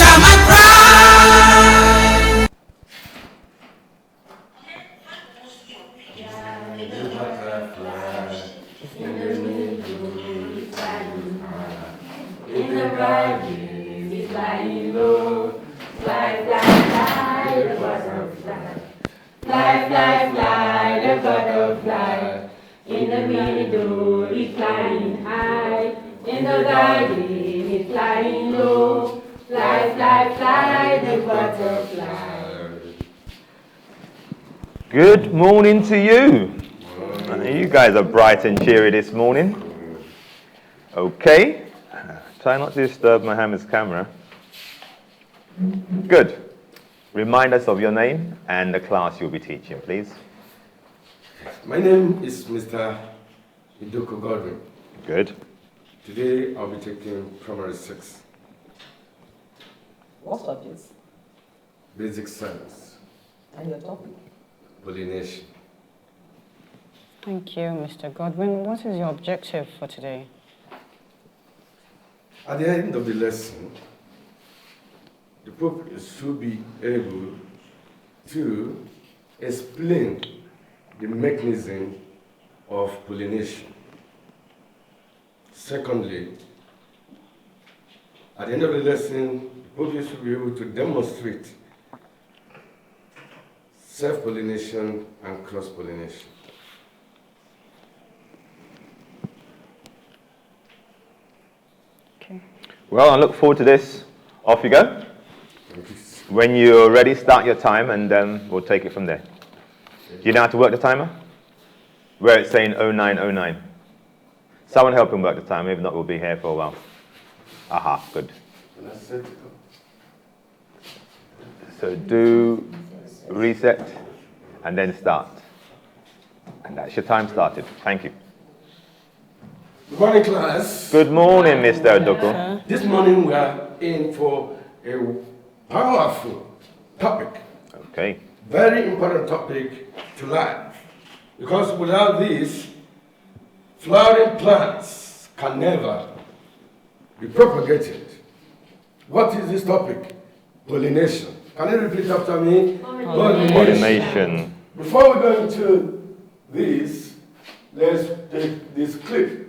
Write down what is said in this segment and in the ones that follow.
shall my pride. In the garden, he's flying low. Fly, fly, fly, the butterfly. Fly, fly, fly, the butterfly. In the meadow, he's flying high. In the garden, he's flying low. Fly, fly, fly, the butterfly. Good morning to you. You guys are bright and cheery this morning. Okay. Try not to disturb Mohammed's camera. Good. Remind us of your name and the class you'll be teaching, please. My name is Mr. Godwin. Good. Today I'll be taking primary 6. What subjects? Basic science. And your topic? Pollination. Thank you, Mr. Godwin. What is your objective for today? At the end of the lesson, the Pope should be able to explain the mechanism of pollination. Secondly, at the end of the lesson, the Pope should be able to demonstrate self-pollination and cross-pollination. Okay. Well, I look forward to this. Off you go. When you're ready, start your time and we'll take it from there. Do you know how to work the timer? Where it's saying 0909. Someone help him work the timer, if not, we'll be here for a while. Aha, good. So do reset and then start. And that's your time started. Thank you. Good morning, class. Good morning, Mr. Odoko. This morning we are in for a powerful topic. Okay. Very important topic to life. Because without this, flowering plants can never be propagated. What is this topic? Pollination. Can you repeat after me? Pollination. Before we go into this, let's take this clip.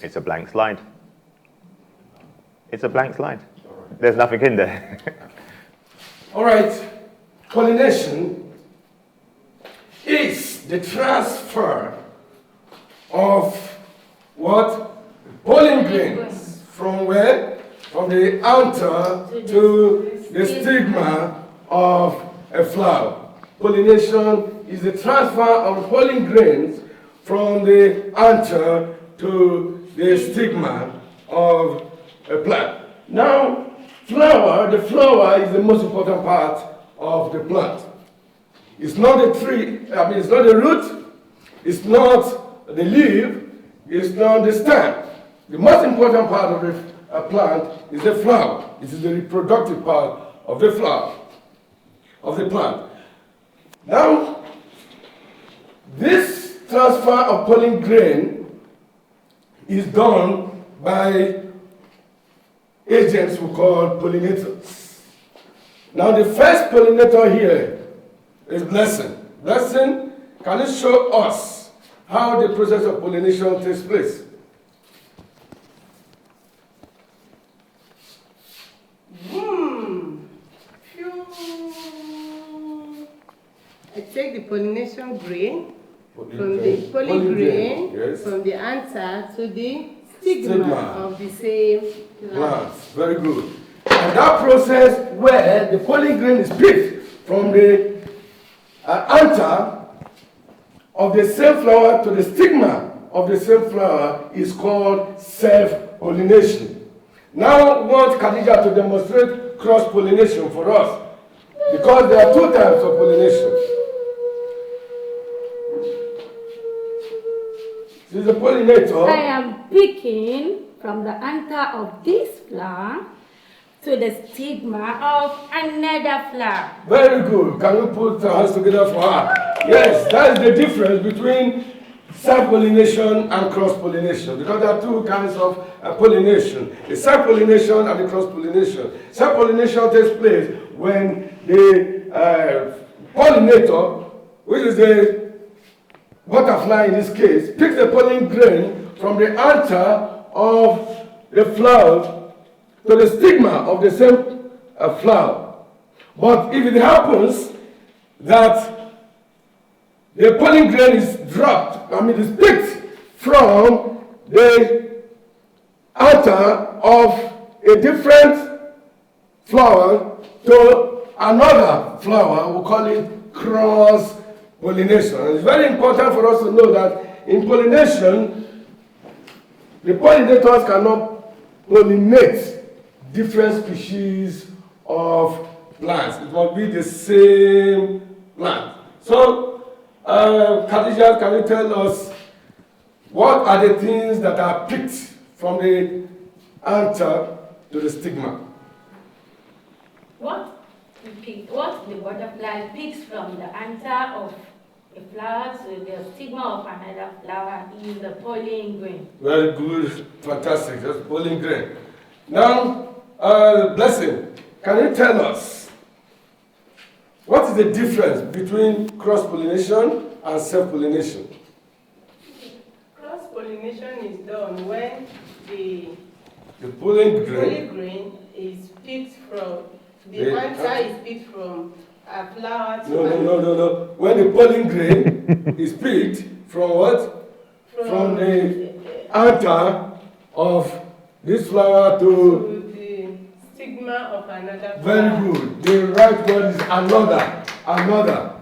It's a blank slide. It's a blank slide. There's nothing in there. All right. Pollination is the transfer of what? Pollen grains from where? From the anther to the stigma of a flower. Pollination is the transfer of pollen grains from the anther to the stigma of a plant. Now, the flower is the most important part of the plant. It's not the tree, it's not the root, it's not the leaf, it's not the stem. The most important part of a plant is the flower. It is the reproductive part of the flower, of the plant. Now, this transfer of pollen grain is done by agents we call pollinators. Now, the first pollinator here is Blessing. Blessing, can you show us how the process of pollination takes place? I take the pollination grain from the pollen grain, yes, from the anther to the stigma of the same plant. Very good. And that process where the pollen grain is picked from the anther of the same flower to the stigma of the same flower is called self-pollination. Now we want Khadija to demonstrate cross-pollination for us, because there are 2 types of pollination. She's a pollinator. I am picking from the anther of this flower to the stigma of another flower. Very good. Can you put our hands together for her? Yes, that is the difference between self-pollination and cross-pollination, because there are two kinds of pollination, the self-pollination and the cross-pollination. Self-pollination takes place when the pollinator, which is the butterfly in this case, picks the pollen grain from the anther of the flower to the stigma of the same flower. But if it happens that the pollen grain is dropped, is picked from the anther of a different flower to another flower, we call it cross-pollination. It's very important for us to know that in pollination, the pollinators cannot pollinate different species of plants. It must be the same plant. So, Khadija, can you tell us what are the things that are picked from the anther to the stigma? What the butterfly picks from the anther of a flower to the stigma of another flower is the pollen grain. Very good, fantastic. That's pollen grain. Now, Blessing, can you tell us what is the difference between cross-pollination and self-pollination? Cross-pollination is done when the pollen grain is picked from, the anther is picked from a flower to No. When the pollen grain is picked from what? From the anther of this flower to the stigma of another flower. Very good. The right word is another.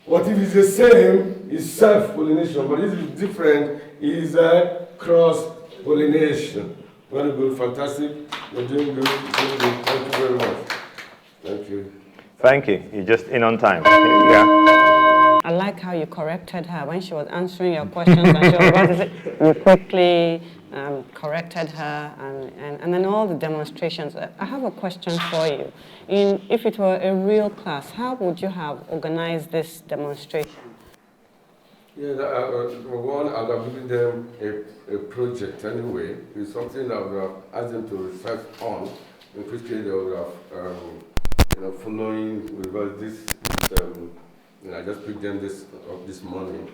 What if it's the same is self-pollination, but if it's different is cross-pollination. Very good, fantastic. You're doing good. Thank you very much. Thank you. Thank you. You're just in on time. Yeah. I like how you corrected her when she was answering your questions and she was about to say, you quickly corrected her and then all the demonstrations. I have a question for you. If it were a real class, how would you have organized this demonstration? Yeah, one, I would have given them a project anyway. It's something that I would have asked them to research on, in which case they would have, following with this, I just picked them this morning.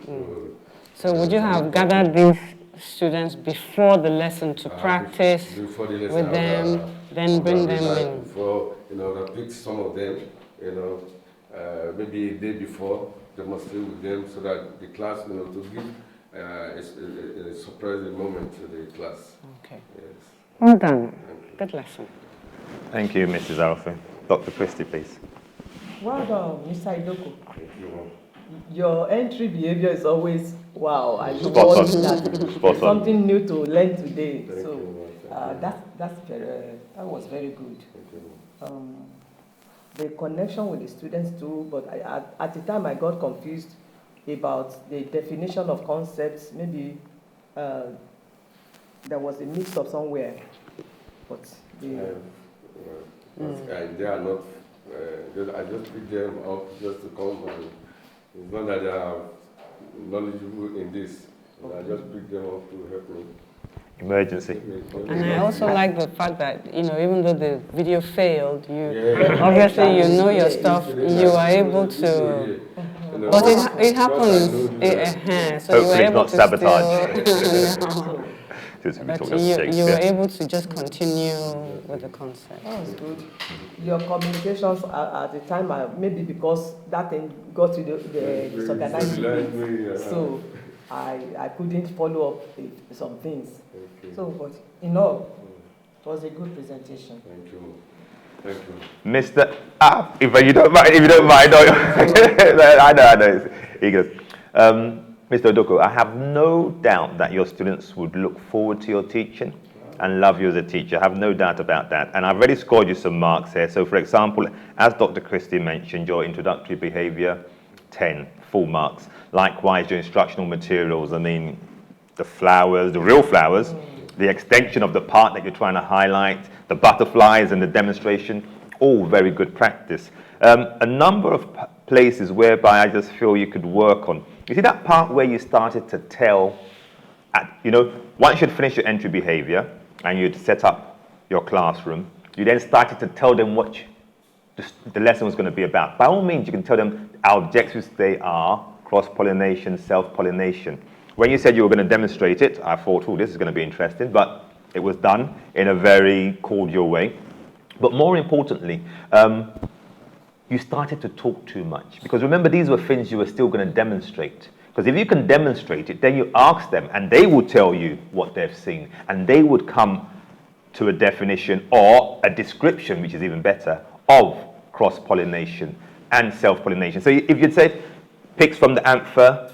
So would you have gathered these students before the lesson to practice before the lesson, with them, then bring them in? Before, I picked some of them, maybe a day before, demonstrate with them so that the class, to give a surprising moment to the class. Okay. Yes. Well done. Good lesson. Thank you, Mrs. Alpha. Dr. Christie, please. Well done, Mr. Idoko. Thank you. Your entry behavior is always wow. I look Spot forward on. to that. Spot on. Something new to learn today. Thank So you. that was very good. Thank you. The connection with the students too, but at the time I got confused about the definition of concepts. Maybe there was a mix-up somewhere, but they are not. I just picked them up just to come and it's not that they are knowledgeable in this. I just picked them up to help me. Emergency. And I also like the fact that, even though the video failed, obviously you know your stuff, you are able to, but it happens, so you were Hopefully able not to sabotage. But you were able to just continue with the concept. that was good. Your communications at the time, maybe because that thing got to the disorganized way, so I couldn't follow up with some things. Okay. So, but in all, it was a good presentation. Thank you. Thank you. Mr. If you don't mind, I know. He goes, Mr. Odoko, I have no doubt that your students would look forward to your teaching and love you as a teacher. I have no doubt about that. And I've already scored you some marks here. So, for example, as Dr. Christie mentioned, your introductory behavior, 10, full marks. Likewise, your instructional materials, the flowers, the real flowers, the extension of the part that you're trying to highlight, the butterflies and the demonstration, all very good practice. A number of places whereby I just feel you could work on. You see that part where you started to tell, once you'd finished your entry behavior and you'd set up your classroom, you then started to tell them what the lesson was going to be about. By all means, you can tell them our objectives, they are cross-pollination, self-pollination. When you said you were going to demonstrate it, I thought, oh, this is going to be interesting, but it was done in a very cordial way. But more importantly, you started to talk too much. Because remember, these were things you were still going to demonstrate. Because if you can demonstrate it, then you ask them, and they will tell you what they've seen. And they would come to a definition or a description, which is even better, of cross-pollination and self-pollination. So if you'd say, picks from the anther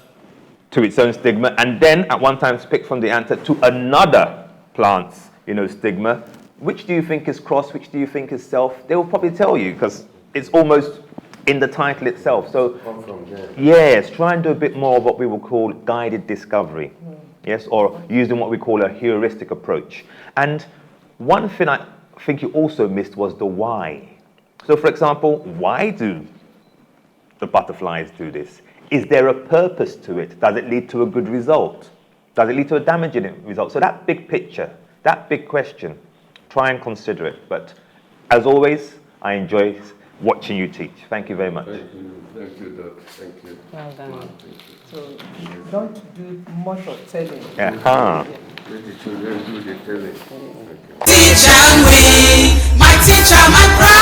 to its own stigma, and then at one time picks from the anther to another plant's, stigma, which do you think is cross, which do you think is self? They will probably tell you, because it's almost in the title itself. So, yes, try and do a bit more of what we will call guided discovery. Yes, or using what we call a heuristic approach. And one thing I think you also missed was the why. So, for example, why do the butterflies do this? Is there a purpose to it? Does it lead to a good result? Does it lead to a damaging result? So that big picture, that big question, try and consider it. But as always, I enjoy watching you teach. Thank you very much. Thank you, Doc. Thank you. Well done. So don't do much of telling. Let the children do the telling. Thank you. Teacher me, my teacher, my brother.